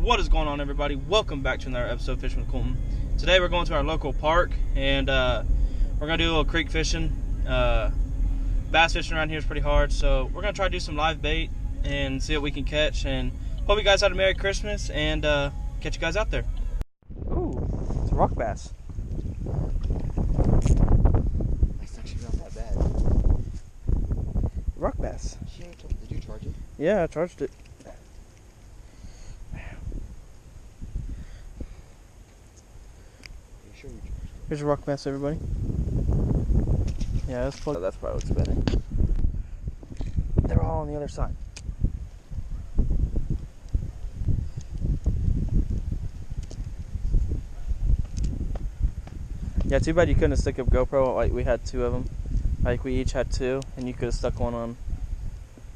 What is going on, everybody? Welcome back to another episode of Fishing with Colton. Today we're going to our local park and we're going to do a little creek fishing. Bass fishing around here is pretty hard, so we're going to try to do some live bait and see what we can catch. And hope you guys had a Merry Christmas and catch you guys out there. Ooh, it's a rock bass. That's actually not that bad. Rock bass. Shit, did you charge it? Yeah, I charged it. Here's a rock bass, everybody. Yeah, that's probably what's better. They're all on the other side. Yeah, too bad you couldn't stick a GoPro. Like, we had two of them. Like, we each had two, and you could have stuck one on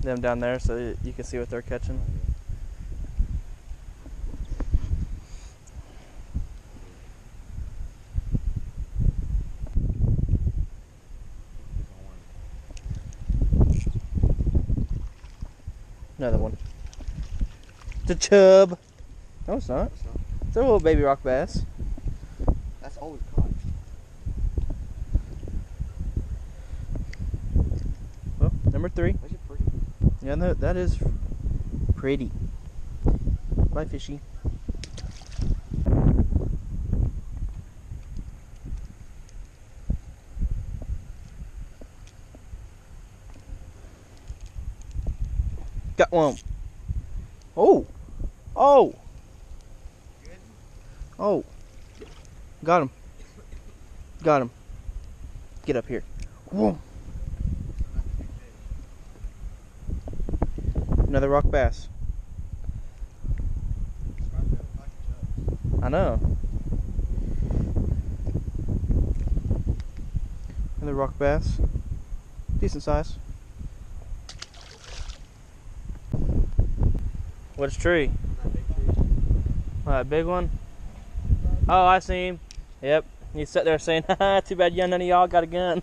them down there so that you can see what they're catching. Another one. It's a chub. No, it's not. It's a little baby rock bass. That's all we've caught. Well, number 3. That's pretty. Yeah, that is pretty. Bye, fishy. Got one. Oh. Oh. Oh. Got him. Got him. Get up here. Whoa. Another rock bass. I know. Another rock bass. Decent size. Which tree? That big one? Oh, I see him. Yep. He's sitting there saying, haha, too bad none of y'all got a gun.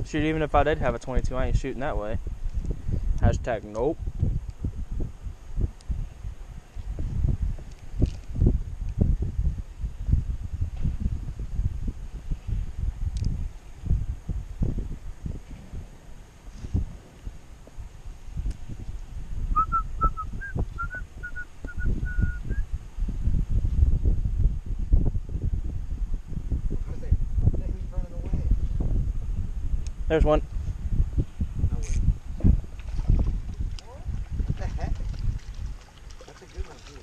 Shoot, even if I did have a 22, I ain't shooting that way. Hashtag nope. There's one. No way. What the heck? That's a good one, too.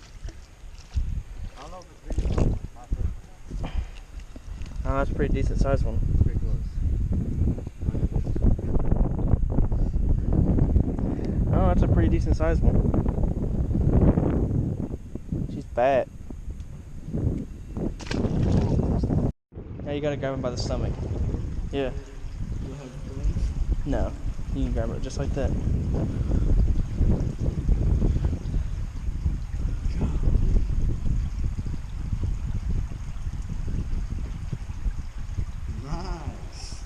I don't know if it's big enough. Oh, that's a pretty decent sized one. Pretty close. Oh, that's a pretty decent sized one. She's fat. Now you gotta grab him by the stomach. Yeah. No, you can grab it just like that. Nice.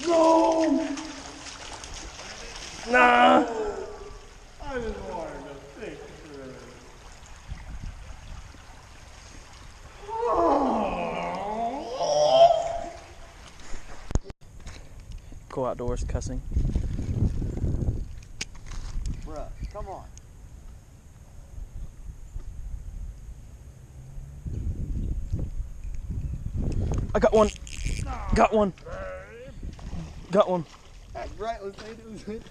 No! Nah! I just wanted to think through it. Go outdoors cussing. Bruh, come on. I got one. Got one. Got one. That's right, let's say it was good.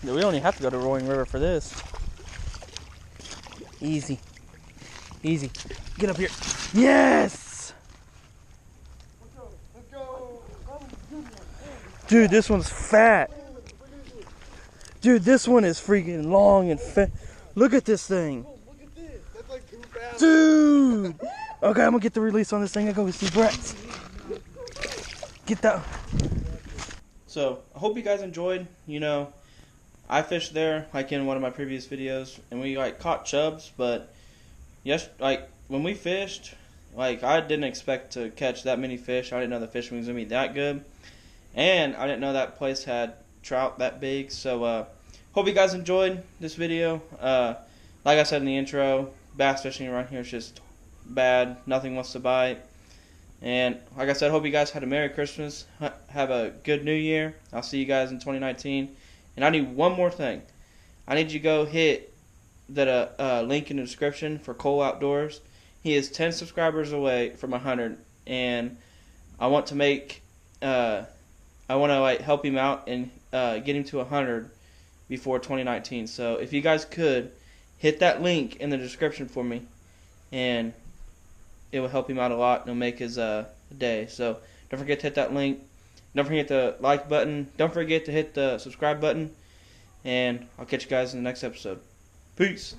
Yeah, we only have to go to Roaring River for this. Easy. Easy. Get up here. Yes! Let's go. Dude, this one's fat. Dude, this one is freaking long and fat. Look at this thing. Oh, look at this. That's like 2 pounds. Dude! Okay, I'm gonna get the release on this thing. I go see Brett. Get that. So I hope you guys enjoyed. I fished there like in one of my previous videos, and we like caught chubs. But yes, like when we fished, like I didn't expect to catch that many fish. I didn't know the fishing was gonna be that good, and I didn't know that place had trout that big. So hope you guys enjoyed this video. Like I said in the intro, bass fishing around here is just bad. Nothing wants to bite. And like I said, hope you guys had a Merry Christmas. Have a good New Year. I'll see you guys in 2019. And I need one more thing. I need you to go hit that link in the description for Cole Outdoors. He is 10 subscribers away from 100, and I want to help him out and get him to 100 before 2019. So if you guys could hit that link in the description for me, and it will help him out a lot, and it'll make his day. So don't forget to hit that link. Don't forget the like button. Don't forget to hit the subscribe button. And I'll catch you guys in the next episode. Peace.